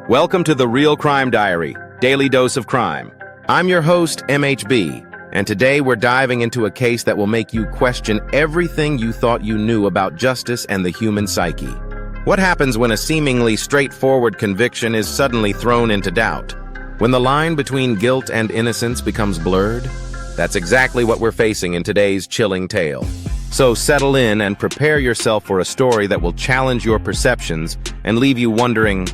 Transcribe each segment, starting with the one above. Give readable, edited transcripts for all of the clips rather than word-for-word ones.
Welcome to the Real Crime Diary, Daily Dose of Crime. I'm your host, MHB, and today we're diving into a case that will make you question everything you thought you knew about justice and the human psyche. What happens when a seemingly straightforward conviction is suddenly thrown into doubt? When the line between guilt and innocence becomes blurred? That's exactly what we're facing in today's chilling tale. So settle in and prepare yourself for a story that will challenge your perceptions and leave you wondering,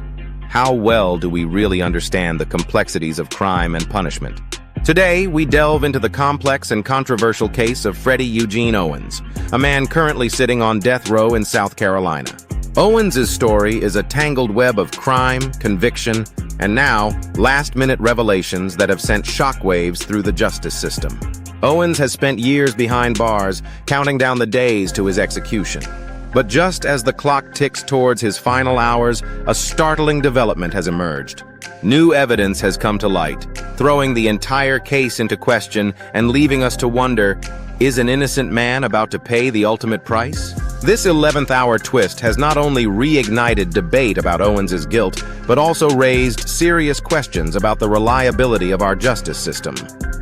how well do we really understand the complexities of crime and punishment? Today, we delve into the complex and controversial case of Freddie Eugene Owens, a man currently sitting on death row in South Carolina. Owens' story is a tangled web of crime, conviction, and now, last-minute revelations that have sent shockwaves through the justice system. Owens has spent years behind bars, counting down the days to his execution. But just as the clock ticks towards his final hours, a startling development has emerged. New evidence has come to light, throwing the entire case into question and leaving us to wonder, is an innocent man about to pay the ultimate price? This 11th-hour twist has not only reignited debate about Owens' guilt, but also raised serious questions about the reliability of our justice system.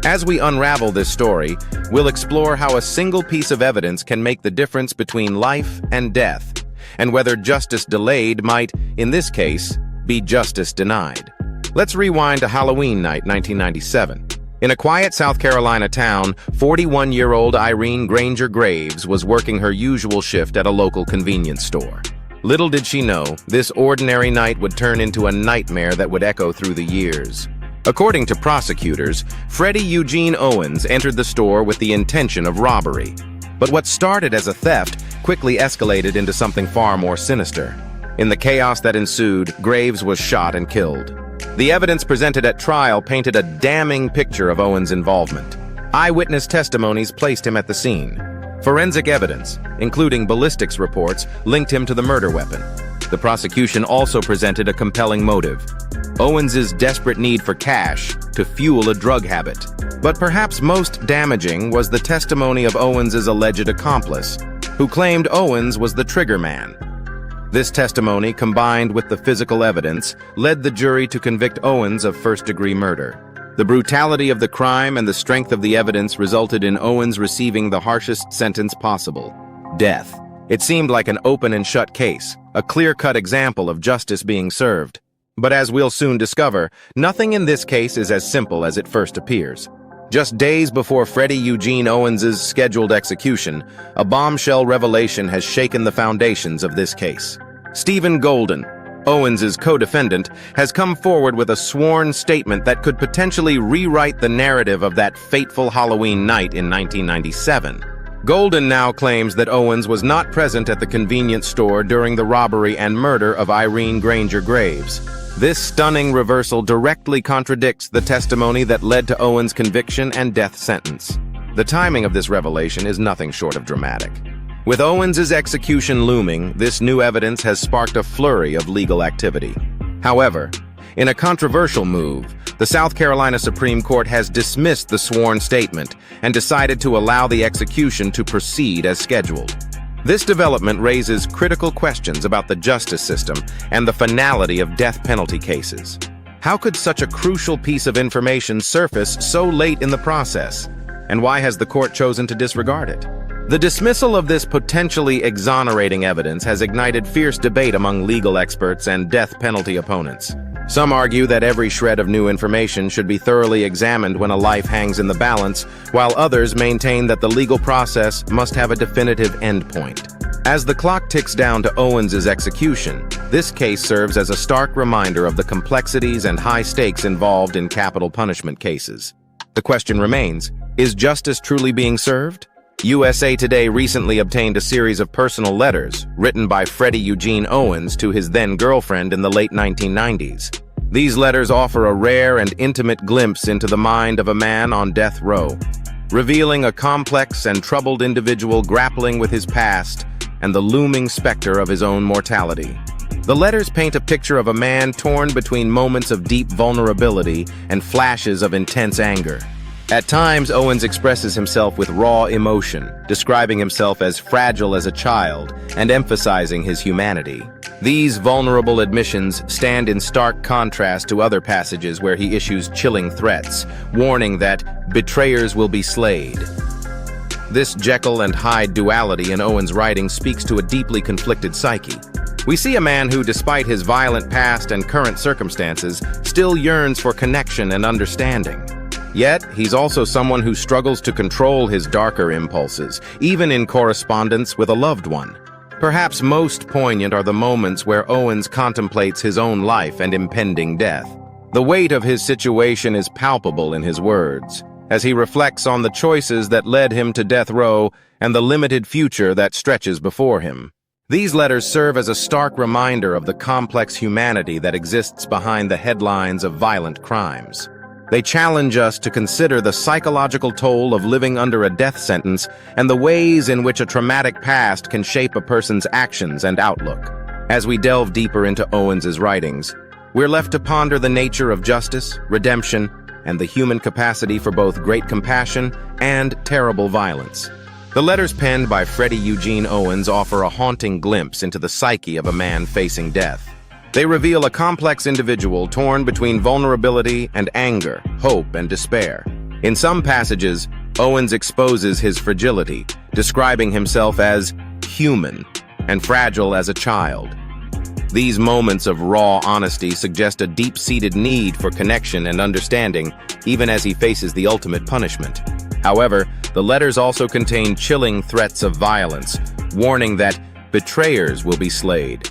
As we unravel this story, we'll explore how a single piece of evidence can make the difference between life and death, and whether justice delayed might, in this case, be justice denied. Let's rewind to Halloween night 1997. In a quiet South Carolina town, 41-year-old Irene Granger Graves was working her usual shift at a local convenience store. Little did she know, this ordinary night would turn into a nightmare that would echo through the years. According to prosecutors, Freddie Eugene Owens entered the store with the intention of robbery. But what started as a theft quickly escalated into something far more sinister. In the chaos that ensued, Graves was shot and killed. The evidence presented at trial painted a damning picture of Owens' involvement. Eyewitness testimonies placed him at the scene. Forensic evidence, including ballistics reports, linked him to the murder weapon. The prosecution also presented a compelling motive: Owens' desperate need for cash to fuel a drug habit. But perhaps most damaging was the testimony of Owens' alleged accomplice, who claimed Owens was the trigger man. This testimony, combined with the physical evidence, led the jury to convict Owens of first-degree murder. The brutality of the crime and the strength of the evidence resulted in Owens receiving the harshest sentence possible: death. It seemed like an open and shut case, a clear-cut example of justice being served. But as we'll soon discover, nothing in this case is as simple as it first appears. Just days before Freddie Eugene Owens' scheduled execution, a bombshell revelation has shaken the foundations of this case. Stephen Golden, Owens' co-defendant, has come forward with a sworn statement that could potentially rewrite the narrative of that fateful Halloween night in 1997. Golden now claims that Owens was not present at the convenience store during the robbery and murder of Irene Granger Graves. This stunning reversal directly contradicts the testimony that led to Owens' conviction and death sentence. The timing of this revelation is nothing short of dramatic. With Owens' execution looming, this new evidence has sparked a flurry of legal activity. However, in a controversial move, the South Carolina Supreme Court has dismissed the sworn statement and decided to allow the execution to proceed as scheduled. This development raises critical questions about the justice system and the finality of death penalty cases. How could such a crucial piece of information surface so late in the process? And why has the court chosen to disregard it? The dismissal of this potentially exonerating evidence has ignited fierce debate among legal experts and death penalty opponents. Some argue that every shred of new information should be thoroughly examined when a life hangs in the balance, while others maintain that the legal process must have a definitive endpoint. As the clock ticks down to Owens' execution, this case serves as a stark reminder of the complexities and high stakes involved in capital punishment cases. The question remains, is justice truly being served? USA Today recently obtained a series of personal letters written by Freddie Eugene Owens to his then-girlfriend in the late 1990s. These letters offer a rare and intimate glimpse into the mind of a man on death row, revealing a complex and troubled individual grappling with his past and the looming specter of his own mortality. The letters paint a picture of a man torn between moments of deep vulnerability and flashes of intense anger. At times, Owens expresses himself with raw emotion, describing himself as fragile as a child and emphasizing his humanity. These vulnerable admissions stand in stark contrast to other passages where he issues chilling threats, warning that betrayers will be slayed. This Jekyll and Hyde duality in Owens' writing speaks to a deeply conflicted psyche. We see a man who, despite his violent past and current circumstances, still yearns for connection and understanding. Yet, he's also someone who struggles to control his darker impulses, even in correspondence with a loved one. Perhaps most poignant are the moments where Owens contemplates his own life and impending death. The weight of his situation is palpable in his words, as he reflects on the choices that led him to death row and the limited future that stretches before him. These letters serve as a stark reminder of the complex humanity that exists behind the headlines of violent crimes. They challenge us to consider the psychological toll of living under a death sentence and the ways in which a traumatic past can shape a person's actions and outlook. As we delve deeper into Owens's writings, we're left to ponder the nature of justice, redemption, and the human capacity for both great compassion and terrible violence. The letters penned by Freddie Eugene Owens offer a haunting glimpse into the psyche of a man facing death. They reveal a complex individual torn between vulnerability and anger, hope and despair. In some passages, Owens exposes his fragility, describing himself as human and fragile as a child. These moments of raw honesty suggest a deep-seated need for connection and understanding, even as he faces the ultimate punishment. However, the letters also contain chilling threats of violence, warning that betrayers will be slayed.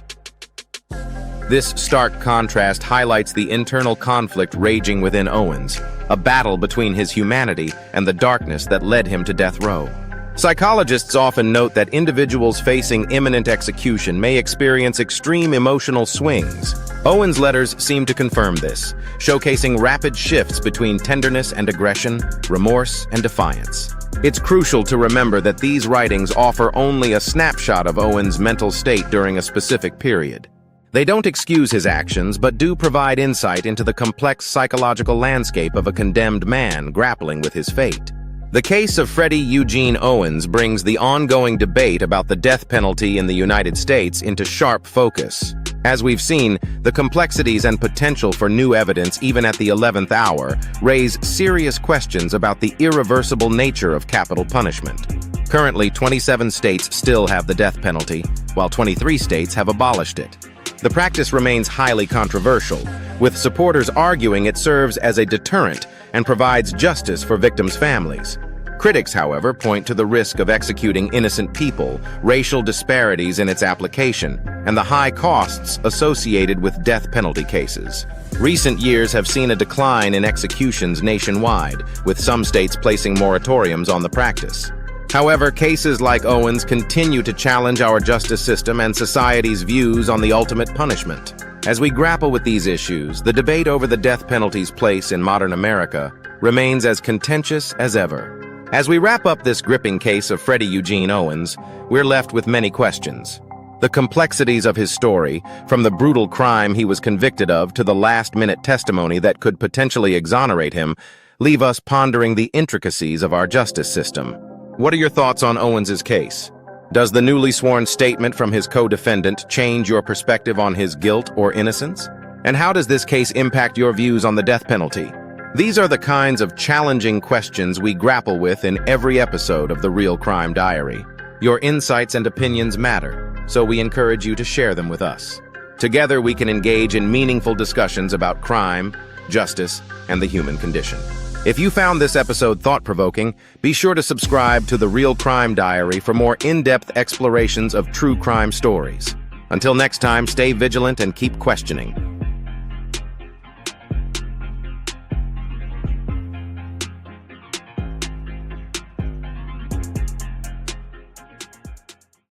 This stark contrast highlights the internal conflict raging within Owens, a battle between his humanity and the darkness that led him to death row. Psychologists often note that individuals facing imminent execution may experience extreme emotional swings. Owens' letters seem to confirm this, showcasing rapid shifts between tenderness and aggression, remorse and defiance. It's crucial to remember that these writings offer only a snapshot of Owens' mental state during a specific period. They don't excuse his actions, but do provide insight into the complex psychological landscape of a condemned man grappling with his fate. The case of Freddie Eugene Owens brings the ongoing debate about the death penalty in the United States into sharp focus. As we've seen, the complexities and potential for new evidence, even at the 11th hour, raise serious questions about the irreversible nature of capital punishment. Currently, 27 states still have the death penalty, while 23 states have abolished it. The practice remains highly controversial, with supporters arguing it serves as a deterrent and provides justice for victims' families. Critics, however, point to the risk of executing innocent people, racial disparities in its application, and the high costs associated with death penalty cases. Recent years have seen a decline in executions nationwide, with some states placing moratoriums on the practice. However, cases like Owens continue to challenge our justice system and society's views on the ultimate punishment. As we grapple with these issues, the debate over the death penalty's place in modern America remains as contentious as ever. As we wrap up this gripping case of Freddie Eugene Owens, we're left with many questions. The complexities of his story, from the brutal crime he was convicted of to the last-minute testimony that could potentially exonerate him, leave us pondering the intricacies of our justice system. What are your thoughts on Owens's case? Does the newly sworn statement from his co-defendant change your perspective on his guilt or innocence? And how does this case impact your views on the death penalty? These are the kinds of challenging questions we grapple with in every episode of The Real Crime Diary. Your insights and opinions matter, so we encourage you to share them with us. Together, we can engage in meaningful discussions about crime, justice, and the human condition. If you found this episode thought-provoking, be sure to subscribe to The Real Crime Diary for more in-depth explorations of true crime stories. Until next time, stay vigilant and keep questioning.